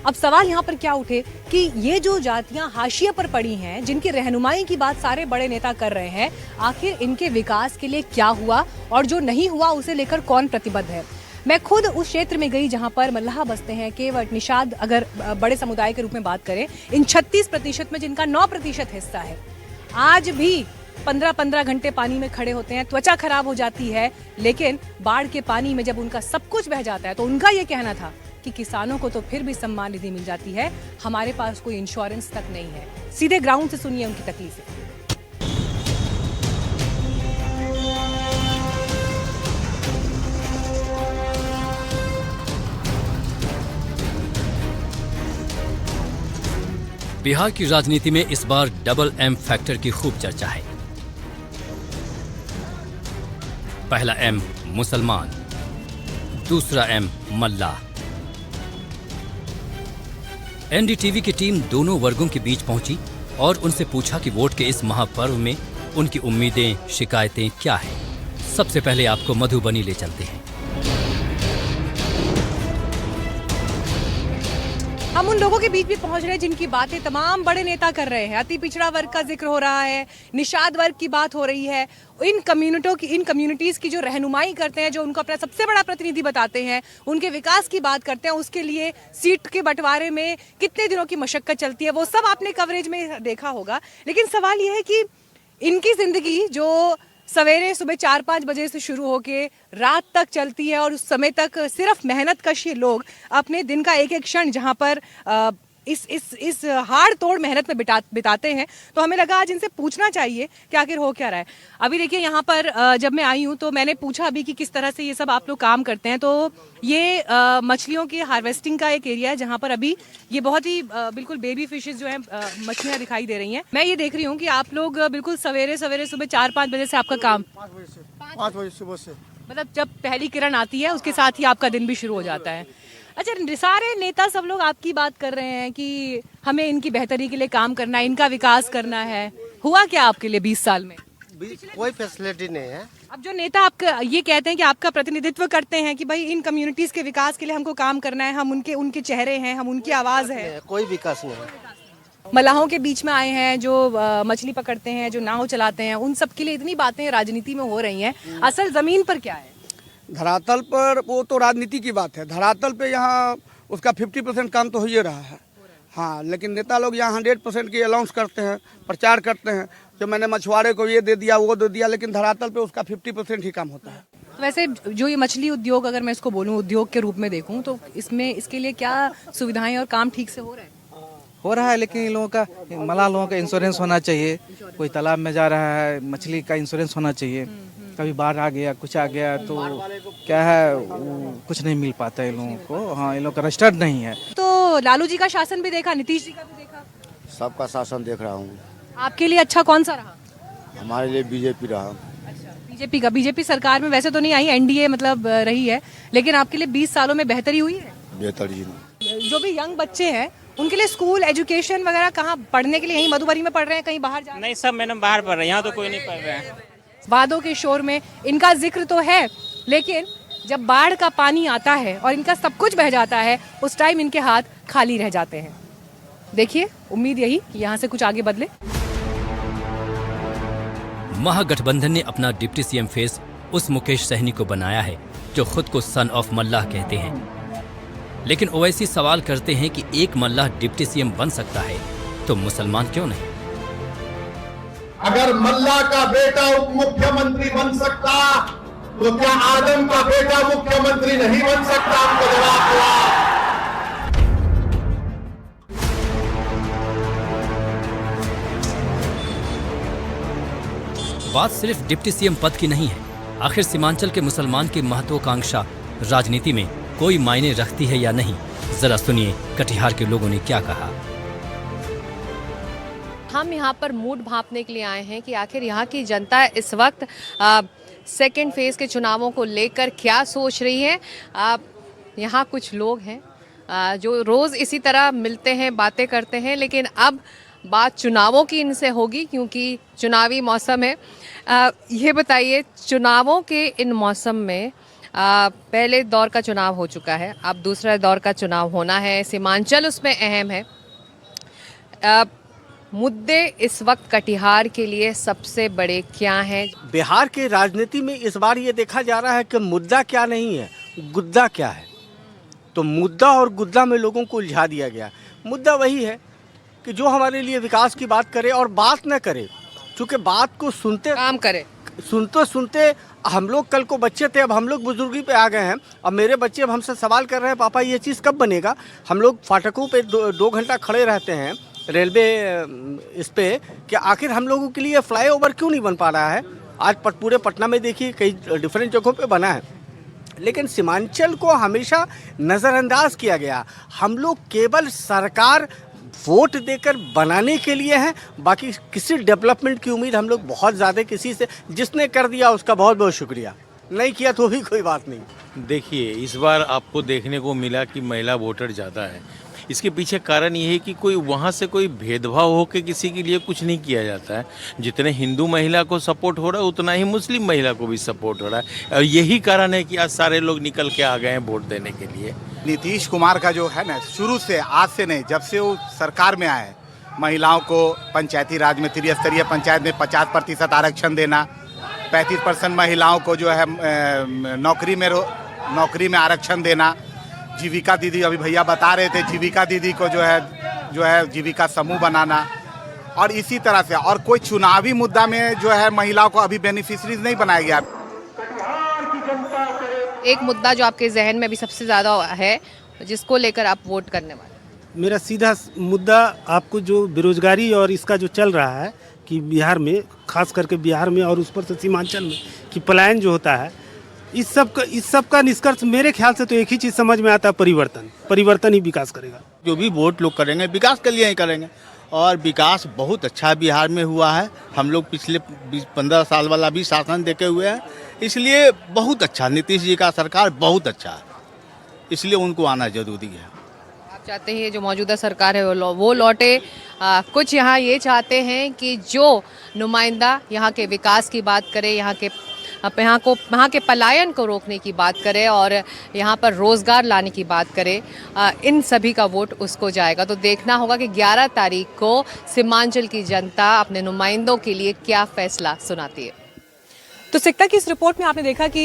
अब सवाल यहाँ पर क्या उठे कि ये जो जातियां हाशिए पर पड़ी हैं, जिनकी रहनुमाई की बात सारे बड़े नेता कर रहे हैं, आखिर इनके विकास के लिए क्या हुआ और जो नहीं हुआ उसे लेकर कौन प्रतिबद्ध है। मैं खुद उस क्षेत्र में गई जहां पर मल्लाह बसते हैं, केवट, निषाद, अगर बड़े समुदाय के रूप में बात करें, इन 36% में जिनका 9% हिस्सा है, आज भी 15-15 घंटे पानी में खड़े होते हैं, त्वचा खराब हो जाती है, लेकिन बाढ़ के पानी में जब उनका सब कुछ बह जाता है तो उनका ये कहना था कि किसानों को तो फिर भी सम्मान निधि मिल जाती है, हमारे पास कोई इंश्योरेंस तक नहीं है। सीधे ग्राउंड से सुनिए उनकी तकलीफें। बिहार की राजनीति में इस बार डबल एम फैक्टर की खूब चर्चा है। पहला एम मुसलमान, दूसरा एम मल्लाह। एनडीटीवी की टीम दोनों वर्गों के बीच पहुंची और उनसे पूछा कि वोट के इस महापर्व में उनकी उम्मीदें, शिकायतें क्या हैं। सबसे पहले आपको मधुबनी ले चलते हैं। हम उन लोगों के बीच भी पहुंच रहे हैं जिनकी बातें तमाम बड़े नेता कर रहे हैं। अति पिछड़ा वर्ग का जिक्र हो रहा है, निषाद वर्ग की बात हो रही है, इन कम्युनिटीज की जो रहनुमाई करते हैं, जो उनको अपना सबसे बड़ा प्रतिनिधि बताते हैं, उनके विकास की बात करते हैं, उसके लिए सीट के बंटवारे में कितने दिनों की मशक्कत चलती है, वो सब आपने कवरेज में देखा होगा। लेकिन सवाल ये है कि इनकी जिंदगी जो सवेरे सुबह 4-5 बजे से शुरू होके रात तक चलती है और उस समय तक सिर्फ मेहनत कश ये लोग अपने दिन का एक एक क्षण जहाँ पर इस हाड़ तोड़ मेहनत में बिताते हैं, तो हमें लगा आज इनसे पूछना चाहिए कि आखिर हो क्या रहा है। अभी देखिए यहाँ पर जब मैं आई हूँ तो मैंने पूछा अभी कि किस तरह से ये सब आप लोग काम करते हैं। तो ये मछलियों की हार्वेस्टिंग का एक एरिया है जहाँ पर अभी ये बहुत ही बिल्कुल बेबी फिशेज जो है मछलियाँ दिखाई दे रही हैं। मैं ये देख रही हूँ कि आप लोग बिल्कुल सवेरे सुबह 4-5 बजे से आपका काम 5 बजे सुबह से, मतलब जब पहली किरण आती है उसके साथ ही आपका दिन भी शुरू हो जाता है। अच्छा, सारे नेता सब लोग आपकी बात कर रहे हैं कि हमें इनकी बेहतरी के लिए काम करना है, इनका विकास करना है। हुआ क्या आपके लिए 20 साल में? कोई फैसिलिटी नहीं है। अब जो नेता आपका ये कहते हैं कि आपका प्रतिनिधित्व करते हैं कि भाई इन कम्युनिटीज के विकास के लिए हमको काम करना है, हम उनके चेहरे हैं, हम उनकी आवाज है, कोई विकास नहीं है। मलाहों के बीच में आए हैं जो मछली पकड़ते हैं, जो नाव चलाते हैं, उन सब के लिए इतनी बातें राजनीति में हो रही हैं, असल जमीन पर क्या है? धरातल पर वो तो राजनीति की बात है, धरातल पे यहाँ उसका 50% काम तो हो ही रहा है। हाँ, लेकिन नेता लोग यहाँ 100% की अनाउंस करते हैं, प्रचार करते हैं कि मैंने मछुआरे को ये दे दिया, वो दे दिया, लेकिन धरातल पे उसका 50% ही काम होता है। तो वैसे जो ये मछली उद्योग, अगर मैं इसको बोलूँ उद्योग के रूप में देखूँ, तो इसके लिए क्या सुविधाएं और काम ठीक से हो रहे हैं? हो रहा है, लेकिन इन लोगों का, मलाह लोगों का इंश्योरेंस होना चाहिए। कोई तालाब में जा रहा है, मछली का इंश्योरेंस होना चाहिए। कभी बाढ़ आ गया, कुछ आ गया तो क्या है, कुछ नहीं मिल पाता है इन लोगों को। हाँ, इन लोगों का रजिस्टर्ड नहीं है। तो लालू जी का शासन भी देखा, नीतीश जी का भी देखा, सबका शासन देख रहा हूँ। आपके लिए अच्छा कौन सा रहा? हमारे लिए बीजेपी रहा। बीजेपी सरकार में वैसे तो नहीं आई, एनडीए मतलब रही है, लेकिन आपके लिए 20 सालों में बेहतरी हुई है? बेहतरीन। जो भी यंग बच्चे हैं उनके लिए स्कूल एजुकेशन वगैरह कहाँ पढ़ने के लिए, यहीं मधुबनी में पढ़ रहे हैं, कहीं बाहर जा रहे हैं? नहीं, सब मैडम बाहर पढ़ रहे हैं, यहाँ तो कोई नहीं पढ़ रहे हैं। वादों के शोर में इनका जिक्र तो है, लेकिन जब बाढ़ का पानी आता है और इनका सब कुछ बह जाता है, उस टाइम इनके हाथ खाली रह जाते हैं। देखिए, उम्मीद यही कि यहाँ से कुछ आगे बदले। महागठबंधन ने अपना डिप्टी सीएम फेस उस मुकेश सहनी को बनाया है जो खुद को सन ऑफ मल्लाह कहते हैं। लेकिन ओवैसी सवाल करते हैं कि एक मल्लाह डिप्टी सीएम बन सकता है तो मुसलमान क्यों नहीं? अगर मल्लाह का बेटा उप मुख्यमंत्री बन सकता तो क्या आदम का बेटा मुख्यमंत्री नहीं बन सकता? हमको जवाब दिया। बात सिर्फ डिप्टी सीएम पद की नहीं है। आखिर सीमांचल के मुसलमान की महत्वाकांक्षा राजनीति में कोई मायने रखती है या नहीं? जरा सुनिए कटिहार के लोगों ने क्या कहा। हम यहाँ पर मूड भांपने के लिए आए हैं कि आखिर यहाँ की जनता इस वक्त सेकेंड फेज के चुनावों को लेकर क्या सोच रही है। यहाँ कुछ लोग हैं जो रोज़ इसी तरह मिलते हैं, बातें करते हैं, लेकिन अब बात चुनावों की इनसे होगी क्योंकि चुनावी मौसम है। ये बताइए, चुनावों के इन मौसम में पहले दौर का चुनाव हो चुका है, अब दूसरा दौर का चुनाव होना है, सीमांचल उसमें अहम है। मुद्दे इस वक्त कटिहार के लिए सबसे बड़े क्या हैं? बिहार के राजनीति में इस बार ये देखा जा रहा है कि मुद्दा क्या नहीं है, गुद्दा क्या है। तो मुद्दा और गुद्दा में लोगों को उलझा दिया गया। मुद्दा वही है कि जो हमारे लिए विकास की बात करे और बात न करे, क्योंकि बात को सुनते काम करे। सुनते हम लोग कल को बच्चे थे, अब हम लोग बुजुर्गी पे आ गए हैं। अब मेरे बच्चे अब हमसे सवाल कर रहे हैं, पापा ये चीज़ कब बनेगा? हम लोग फाटकों पे 2 घंटा खड़े रहते हैं रेलवे इस पे कि आखिर हम लोगों के लिए फ्लाईओवर क्यों नहीं बन पा रहा है। आज पूरे पटना में देखिए कई डिफरेंट जगहों पे बना है, लेकिन सीमांचल को हमेशा नज़रअंदाज किया गया। हम लोग केवल सरकार वोट देकर बनाने के लिए हैं, बाकी किसी डेवलपमेंट की उम्मीद हम लोग बहुत ज़्यादा किसी से, जिसने कर दिया उसका बहुत बहुत शुक्रिया, नहीं किया तो भी कोई बात नहीं। देखिए, इस बार आपको देखने को मिला कि महिला वोटर ज़्यादा है। इसके पीछे कारण ये है कि कोई वहाँ से कोई भेदभाव हो के किसी के लिए कुछ नहीं किया जाता है। जितने हिंदू महिला को सपोर्ट हो रहा है उतना ही मुस्लिम महिला को भी सपोर्ट हो रहा है, और यही कारण है कि आज सारे लोग निकल के आ गए हैं वोट देने के लिए। नीतीश कुमार का जो है ना, शुरू से, आज से नहीं, जब से वो सरकार में आए, महिलाओं को पंचायती राज में त्रिस्तरीय पंचायत में 50% आरक्षण देना, 35% महिलाओं को जो है नौकरी में आरक्षण देना, जीविका दीदी, अभी भैया बता रहे थे, जीविका दीदी को जो है जीविका समूह बनाना, और इसी तरह से। और कोई चुनावी मुद्दा में जो है महिलाओं को अभी बेनिफिशरीज नहीं बनाया गया। एक मुद्दा जो आपके जहन में अभी सबसे ज़्यादा है, जिसको लेकर आप वोट करने वाले? मेरा सीधा मुद्दा आपको जो बेरोजगारी और इसका जो चल रहा है कि बिहार में, खास करके बिहार में और उस पर से सीमांचल में कि पलायन जो होता है, इस सब का निष्कर्ष मेरे ख्याल से तो एक ही चीज़ समझ में आता है, परिवर्तन ही विकास करेगा। जो भी वोट लोग करेंगे विकास के लिए ही करेंगे, और विकास बहुत अच्छा बिहार में हुआ है। हम लोग पिछले 15 साल वाला भी शासन देखे हुए हैं, इसलिए बहुत अच्छा, नीतीश जी का सरकार बहुत अच्छा है, इसलिए उनको आना जरूरी है। आप चाहते हैं जो मौजूदा सरकार है वो लौटे। कुछ यहाँ ये चाहते हैं कि जो नुमाइंदा यहाँ के विकास की बात करे, यहाँ के पलायन को रोकने की बात करे और यहाँ पर रोज़गार लाने की बात करे, इन सभी का वोट उसको जाएगा। तो देखना होगा कि 11 तारीख को सीमांचल की जनता अपने नुमाइंदों के लिए क्या फैसला सुनाती है। तो सिकता की इस रिपोर्ट में आपने देखा कि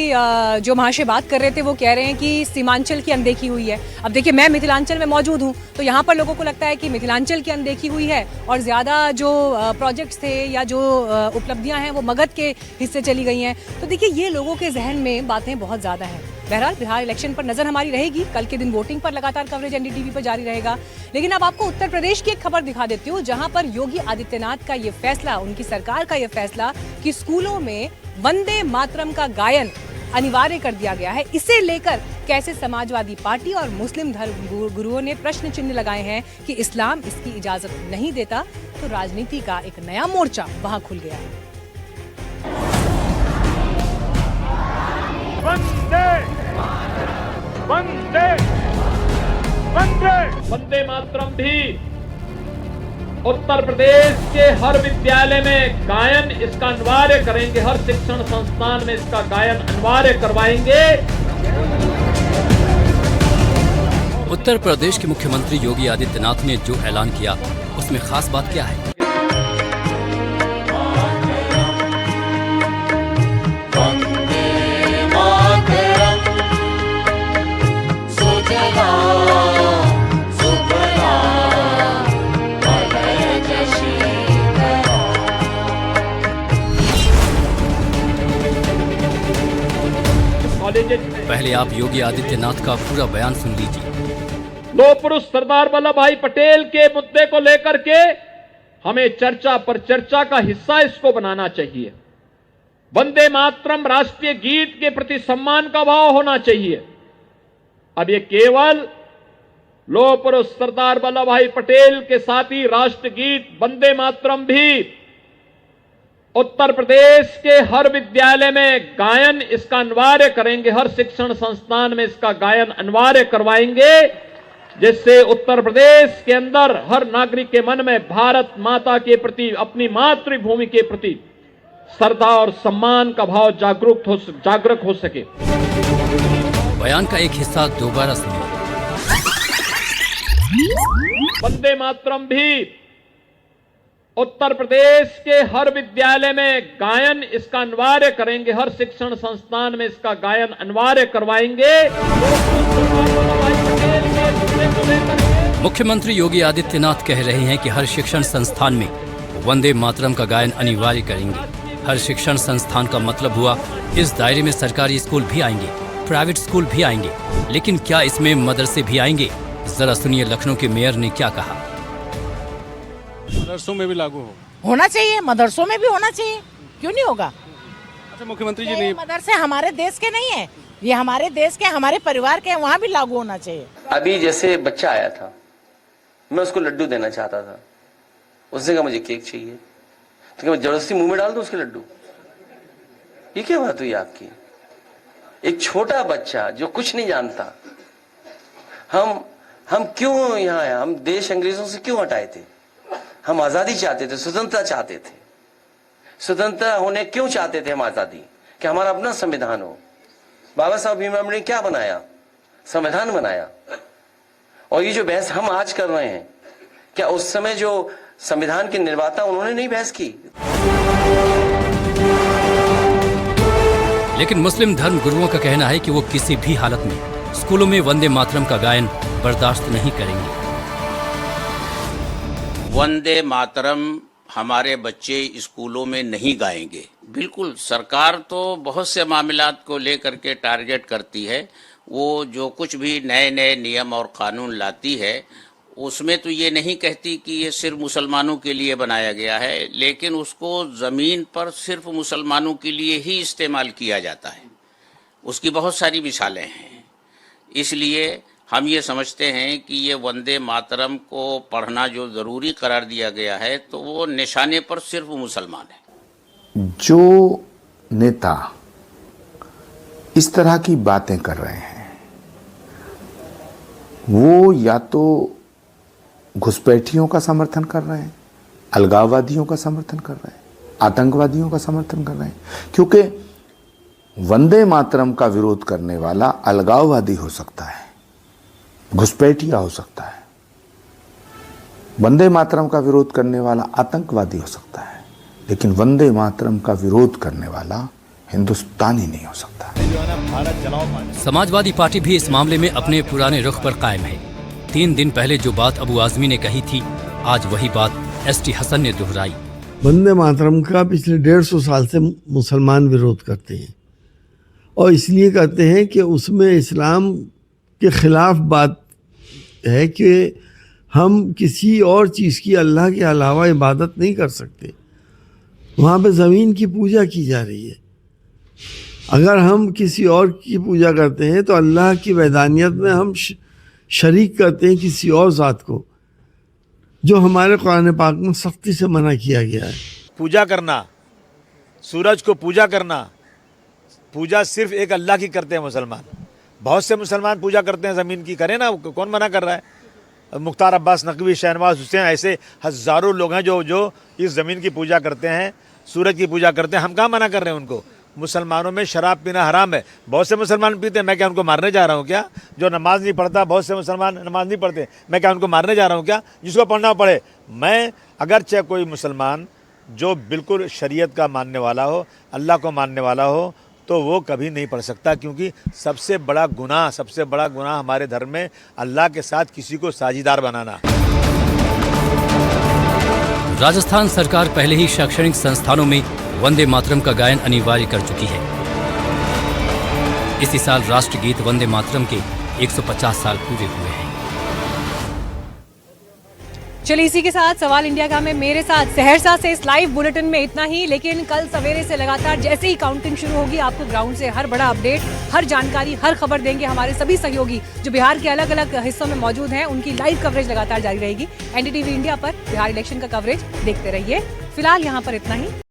जो महाशय बात कर रहे थे वो कह रहे हैं कि सीमांचल की अनदेखी हुई है। अब देखिए, मैं मिथिलांचल में मौजूद हूँ, तो यहाँ पर लोगों को लगता है कि मिथिलांचल की अनदेखी हुई है और ज़्यादा जो प्रोजेक्ट्स थे या जो उपलब्धियाँ हैं वो मगध के हिस्से चली गई हैं। तो देखिए, ये लोगों के जहन में बातें बहुत ज़्यादा हैं। बहरहाल, बिहार इलेक्शन पर नज़र हमारी रहेगी। कल के दिन वोटिंग पर लगातार कवरेज एनडीटीवी पर जारी रहेगा। लेकिन अब आपको उत्तर प्रदेश की एक खबर दिखा देती हूँ, जहाँ पर योगी आदित्यनाथ का ये फैसला, उनकी सरकार का ये फैसला कि स्कूलों में वंदे मातरम का गायन अनिवार्य कर दिया गया है, इसे लेकर कैसे समाजवादी पार्टी और मुस्लिम धर्म गुरुओं ने प्रश्न चिन्ह लगाए हैं कि इस्लाम इसकी इजाजत नहीं देता। तो राजनीति का एक नया मोर्चा वहां खुल गया है। वंदे वंदे वंदे वंदे मातरम भी उत्तर प्रदेश के हर विद्यालय में गायन इसका अनिवार्य करेंगे, हर शिक्षण संस्थान में इसका गायन अनिवार्य करवाएंगे। उत्तर प्रदेश के मुख्यमंत्री योगी आदित्यनाथ ने जो ऐलान किया उसमें खास बात क्या है? पहले आप योगी आदित्यनाथ का पूरा बयान सुन लीजिए। लौह पुरुष सरदार वल्लभ भाई पटेल के मुद्दे को लेकर के हमें चर्चा पर चर्चा का हिस्सा इसको बनाना चाहिए। वंदे मातरम राष्ट्रीय गीत के प्रति सम्मान का भाव होना चाहिए। अब ये केवल लौह पुरुष सरदार वल्लभ भाई पटेल के साथ ही राष्ट्रगीत वंदे मातरम भी उत्तर प्रदेश के हर विद्यालय में गायन इसका अनिवार्य करेंगे, हर शिक्षण संस्थान में इसका गायन अनिवार्य करवाएंगे, जिससे उत्तर प्रदेश के अंदर हर नागरिक के मन में भारत माता के प्रति, अपनी मातृभूमि के प्रति श्रद्धा और सम्मान का भाव जागरूक हो सके। बयान का एक हिस्सा दोबारा सुनिए। वंदे मातरम भी उत्तर प्रदेश के हर विद्यालय में गायन इसका अनिवार्य करेंगे, हर शिक्षण संस्थान में इसका गायन अनिवार्य करवाएंगे। मुख्यमंत्री योगी आदित्यनाथ कह रहे हैं कि हर शिक्षण संस्थान में वंदे मातरम का गायन अनिवार्य करेंगे। हर शिक्षण संस्थान का मतलब हुआ इस दायरे में सरकारी स्कूल भी आएंगे, प्राइवेट स्कूल भी आएंगे, लेकिन क्या इसमें मदरसे भी आएंगे? जरा सुनिए लखनऊ के मेयर ने क्या कहा। मदरसों में भी लागू होना चाहिए, मदरसों में भी होना चाहिए, क्यों नहीं होगा? अच्छा, मुख्यमंत्री जी ने मदरसे हमारे देश के नहीं है, ये हमारे देश के, हमारे परिवार के, वहाँ भी लागू होना चाहिए। अभी जैसे बच्चा आया था, मैं उसको लड्डू देना चाहता था, उसने कहा मुझे केक चाहिए, तो क्या मैं जबरदस्ती मुंह में डाल दूं उसके लड्डू? ये क्या बात हुई आपकी? एक छोटा बच्चा जो कुछ नहीं जानता, हम क्यों यहाँ आए? हम देश अंग्रेजों से क्यों हटाए थे? हम आजादी चाहते थे, स्वतंत्रता चाहते थे। स्वतंत्र होने क्यों चाहते थे हम आजादी? कि हमारा अपना संविधान हो। बाबा साहब भीमराव ने क्या बनाया? संविधान बनाया। और ये जो बहस हम आज कर रहे हैं, क्या उस समय जो संविधान के निर्माता उन्होंने नहीं बहस की? लेकिन मुस्लिम धर्म गुरुओं का कहना है कि वो किसी भी हालत में स्कूलों में वंदे मातरम का गायन बर्दाश्त नहीं करेंगे। वंदे मातरम हमारे बच्चे स्कूलों में नहीं गाएंगे। बिल्कुल, सरकार तो बहुत से मामलात को लेकर के टारगेट करती है। वो जो कुछ भी नए नए नियम और कानून लाती है, उसमें तो ये नहीं कहती कि ये सिर्फ मुसलमानों के लिए बनाया गया है, लेकिन उसको ज़मीन पर सिर्फ मुसलमानों के लिए ही इस्तेमाल किया जाता है। उसकी बहुत सारी मिसालें हैं। इसलिए हम ये समझते हैं कि ये वंदे मातरम को पढ़ना जो ज़रूरी करार दिया गया है, तो वो निशाने पर सिर्फ मुसलमान है। जो नेता इस तरह की बातें कर रहे हैं, वो या तो घुसपैठियों का समर्थन कर रहे हैं, अलगाववादियों का समर्थन कर रहे हैं, आतंकवादियों का समर्थन कर रहे हैं। क्योंकि वंदे मातरम का विरोध करने वाला अलगाववादी हो सकता है, घुसपैठिया हो सकता है। वंदे मातरम का विरोध करने वाला आतंकवादी हो सकता है, लेकिन वंदे मातरम का विरोध करने वाला हिंदुस्तानी नहीं हो सकता। समाजवादी पार्टी भी इस मामले में अपने पुराने रुख पर कायम है। 3 दिन पहले जो बात अबू आजमी ने कही थी, आज वही बात एसटी हसन ने दोहराई। वंदे मातरम का पिछले 150 साल से मुसलमान विरोध करते हैं, और इसलिए कहते हैं कि उसमें इस्लाम के खिलाफ बात है कि हम किसी और चीज़ की अल्लाह के अलावा इबादत नहीं कर सकते। वहाँ पे ज़मीन की पूजा की जा रही है। अगर हम किसी और की पूजा करते हैं तो अल्लाह की वैदानियत में हम शरीक करते हैं किसी और ज़ात को, जो हमारे कुरान पाक में सख्ती से मना किया गया है। पूजा करना, सूरज को पूजा करना, पूजा सिर्फ एक अल्लाह की करते हैं मुसलमान। बहुत से मुसलमान पूजा करते हैं ज़मीन की, करें ना, कौन मना कर रहा है। मुख्तार अब्बास नकवी, शहनवाज हुसैन, ऐसे हज़ारों लोग हैं जो इस ज़मीन की पूजा करते हैं, सूरज की पूजा करते हैं। हम कहाँ मना कर रहे हैं उनको। मुसलमानों में शराब पीना हराम है, बहुत से मुसलमान पीते हैं, मैं क्या उनको मारने जा रहा हूँ क्या। जो नमाज नहीं पढ़ता, बहुत से मुसलमान नमाज नहीं पढ़ते, मैं क्या उनको मारने जा रहा हूँ क्या। जिसको पढ़ना पढ़े। मैं अगर चाहे कोई मुसलमान जो बिल्कुल शरीयत का मानने वाला हो, अल्लाह को मानने वाला हो, तो वो कभी नहीं पढ़ सकता, क्योंकि सबसे बड़ा गुनाह हमारे धर्म में अल्लाह के साथ किसी को साझीदार बनाना। राजस्थान सरकार पहले ही शैक्षणिक संस्थानों में वंदे मातरम का गायन अनिवार्य कर चुकी है। इसी साल राष्ट्रगीत वंदे मातरम के 150 साल पूरे हुए हैं। चलिए इसी के साथ सवाल इंडिया का में मेरे साथ सहरसा से इस लाइव बुलेटिन में इतना ही। लेकिन कल सवेरे से लगातार जैसे ही काउंटिंग शुरू होगी, आपको ग्राउंड से हर बड़ा अपडेट, हर जानकारी, हर खबर देंगे हमारे सभी सहयोगी जो बिहार के अलग अलग हिस्सों में मौजूद हैं। उनकी लाइव कवरेज लगातार जारी रहेगी। एनडीटीवी इंडिया पर बिहार इलेक्शन का कवरेज देखते रहिए। फिलहाल यहाँ पर इतना ही।